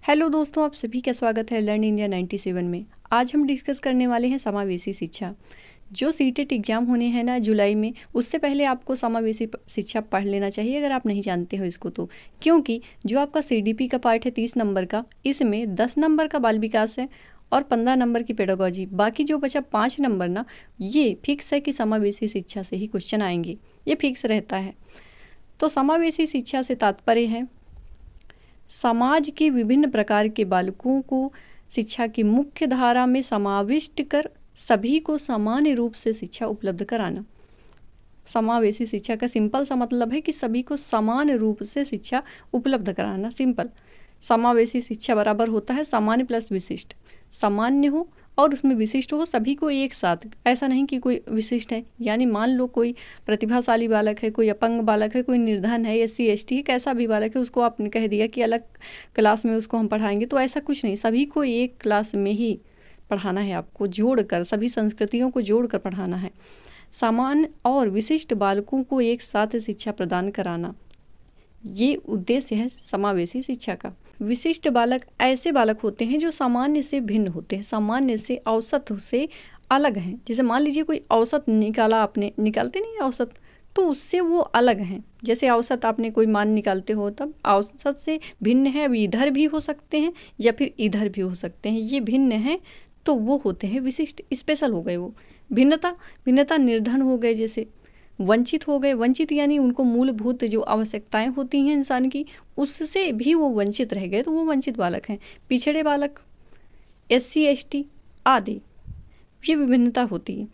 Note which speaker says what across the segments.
Speaker 1: Hello दोस्तों, आप सभी का स्वागत है लर्न इंडिया 97 में। आज हम डिस्कस करने वाले हैं समावेशी शिक्षा। जो सीटेट एग्ज़ाम होने हैं ना जुलाई में, उससे पहले आपको समावेशी शिक्षा पढ़ लेना चाहिए अगर आप नहीं जानते हो इसको तो। क्योंकि जो आपका सीडीपी का पार्ट है 30 नंबर का, इसमें 10 नंबर का बाल विकास है और 15 नंबर की पेडागोजी। बाकी जो बचा 5 नंबर ना, ये फिक्स है कि समावेशी शिक्षा से ही क्वेश्चन आएंगे, ये फिक्स रहता है। तो समावेशी शिक्षा से तात्पर्य है समाज के विभिन्न प्रकार के बालकों को शिक्षा की मुख्य धारा में समाविष्ट कर सभी को समान रूप से शिक्षा उपलब्ध कराना। समावेशी शिक्षा का सिंपल सा मतलब है कि सभी को समान रूप से शिक्षा उपलब्ध कराना। सिंपल। समावेशी शिक्षा बराबर होता है सामान्य प्लस विशिष्ट। सामान्य हो और उसमें विशिष्ट हो, सभी को एक साथ। ऐसा नहीं कि कोई विशिष्ट है, यानी मान लो कोई प्रतिभाशाली बालक है, कोई अपंग बालक है, कोई निर्धन है, SC ST है, कैसा भी बालक है, उसको आपने कह दिया कि अलग क्लास में उसको हम पढ़ाएंगे, तो ऐसा कुछ नहीं। सभी को एक क्लास में ही पढ़ाना है, आपको जोड़कर, सभी संस्कृतियों को जोड़कर पढ़ाना है। सामान्य और विशिष्ट बालकों को एक साथ शिक्षा प्रदान कराना, ये उद्देश्य है समावेशी शिक्षा का। विशिष्ट बालक ऐसे बालक होते हैं जो सामान्य से भिन्न होते हैं, सामान्य से, औसत से अलग हैं। जैसे मान लीजिए कोई औसत निकाला, आपने निकालते नहीं औसत, तो उससे वो अलग हैं। जैसे औसत आपने कोई मान निकालते हो, तब औसत से भिन्न है। अब इधर भी हो सकते हैं या फिर इधर भी हो सकते हैं, ये भिन्न हैं, तो वो होते हैं विशिष्ट, स्पेशल हो गए वो। भिन्नता निर्धन हो गए, जैसे वंचित हो गए। वंचित यानी उनको मूलभूत जो आवश्यकताएं होती हैं इंसान की, उससे भी वो वंचित रह गए, तो वो वंचित बालक हैं। पिछड़े बालक, SC ST आदि, ये विभिन्नता होती है।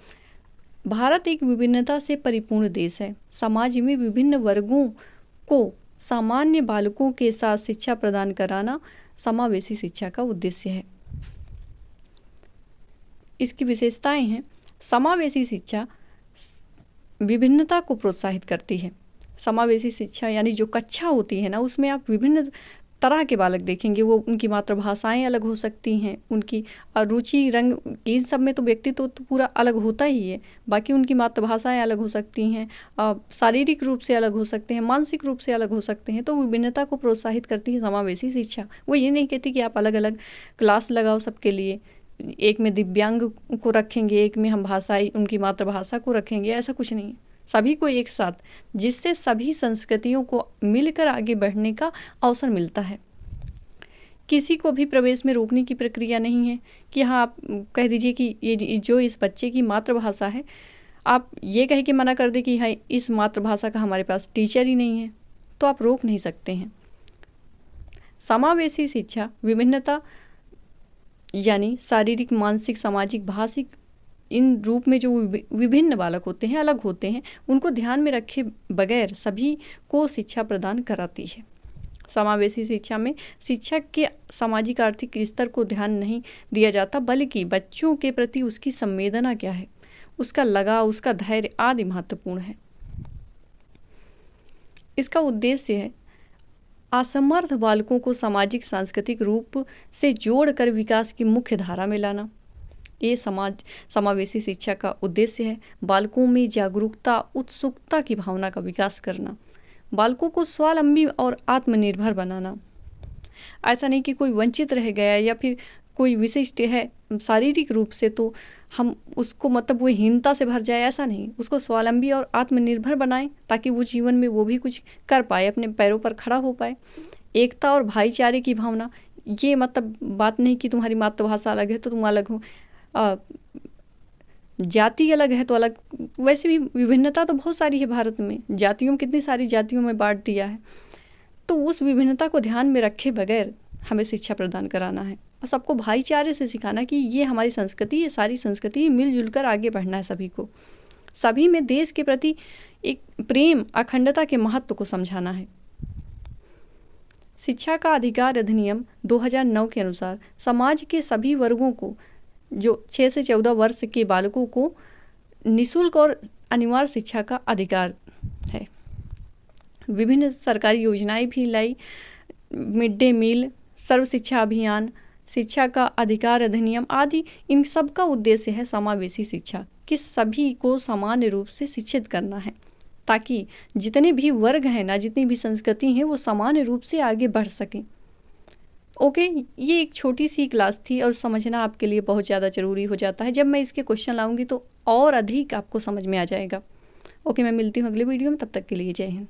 Speaker 1: भारत एक विभिन्नता से परिपूर्ण देश है। समाज में विभिन्न वर्गों को सामान्य बालकों के साथ शिक्षा प्रदान कराना समावेशी शिक्षा का उद्देश्य है। इसकी विशेषताएं हैं। समावेशी शिक्षा विभिन्नता को प्रोत्साहित करती है। समावेशी शिक्षा यानी जो कक्षा होती है ना, उसमें आप विभिन्न तरह के बालक देखेंगे। वो उनकी मातृभाषाएं अलग हो सकती हैं, उनकी रुचि, रंग, इन सब में तो व्यक्तित्व तो पूरा अलग होता ही है। बाकी उनकी मातृभाषाएं अलग हो सकती हैं, शारीरिक रूप से अलग हो सकते हैं, मानसिक रूप से अलग हो सकते हैं। तो विभिन्नता को प्रोत्साहित करती है समावेशी शिक्षा। वो ये नहीं कहती कि आप अलग अलग क्लास लगाओ सबके लिए, एक में दिव्यांग को रखेंगे, एक में हम भाषाई उनकी मातृभाषा को रखेंगे, ऐसा कुछ नहीं है। सभी को एक साथ, जिससे सभी संस्कृतियों को मिलकर आगे बढ़ने का अवसर मिलता है। किसी को भी प्रवेश में रोकने की प्रक्रिया नहीं है कि हाँ आप कह दीजिए कि ये जो इस बच्चे की मातृभाषा है, आप ये कह के मना कर दे कि हाँ इस मातृभाषा का हमारे पास टीचर ही नहीं है, तो आप रोक नहीं सकते हैं। समावेशी शिक्षा विभिन्नता यानी शारीरिक, मानसिक, सामाजिक, भाषिक, इन रूप में जो विभिन्न बालक होते हैं, अलग होते हैं, उनको ध्यान में रखे बगैर सभी को शिक्षा प्रदान कराती है। समावेशी शिक्षा में शिक्षक के सामाजिक आर्थिक स्तर को ध्यान नहीं दिया जाता, बल्कि बच्चों के प्रति उसकी संवेदना क्या है, उसका लगाव, उसका धैर्य आदि महत्वपूर्ण है। इसका उद्देश्य है असमर्थ बालकों को सामाजिक सांस्कृतिक रूप से जोड़कर विकास की मुख्य धारा में लाना। ये समावेशी शिक्षा का उद्देश्य है। बालकों में जागरूकता, उत्सुकता की भावना का विकास करना, बालकों को स्वावलंबी और आत्मनिर्भर बनाना। ऐसा नहीं कि कोई वंचित रह गया या फिर कोई विशिष्ट है शारीरिक रूप से, तो हम उसको मतलब वो हीनता से भर जाए, ऐसा नहीं। उसको स्वावलंबी और आत्मनिर्भर बनाएं ताकि वो जीवन में वो भी कुछ कर पाए, अपने पैरों पर खड़ा हो पाए। एकता और भाईचारे की भावना, ये मतलब बात नहीं कि तुम्हारी मातृभाषा अलग है तो तुम अलग हो, जाति अलग है तो अलग। वैसे भी विभिन्नता तो बहुत सारी है भारत में, जातियों, कितनी सारी जातियों में बांट दिया है। तो उस विभिन्नता को ध्यान में रखे बगैर हमें शिक्षा प्रदान कराना है और सबको भाईचारे से सिखाना कि ये हमारी संस्कृति, ये सारी संस्कृति, मिलजुल कर आगे बढ़ना है सभी को। सभी में देश के प्रति एक प्रेम, अखंडता के महत्व को समझाना है। शिक्षा का अधिकार अधिनियम 2009 के अनुसार समाज के सभी वर्गों को, जो 6 से 14 वर्ष के बालकों को निःशुल्क और अनिवार्य शिक्षा का अधिकार है। विभिन्न सरकारी योजनाएं भी लाई, मिड डे मील, सर्व शिक्षा अभियान, शिक्षा का अधिकार अधिनियम आदि, इन सब का उद्देश्य है समावेशी शिक्षा, कि सभी को समान रूप से शिक्षित करना है, ताकि जितने भी वर्ग हैं ना, जितनी भी संस्कृति हैं, वो समान रूप से आगे बढ़ सकें ओके, ये एक छोटी सी क्लास थी और समझना आपके लिए बहुत ज़्यादा ज़रूरी हो जाता है। जब मैं इसके क्वेश्चन लाऊंगी तो और अधिक आपको समझ में आ जाएगा। ओके, मैं मिलती हूँ अगले वीडियो में, तब तक के लिए जय हिंद।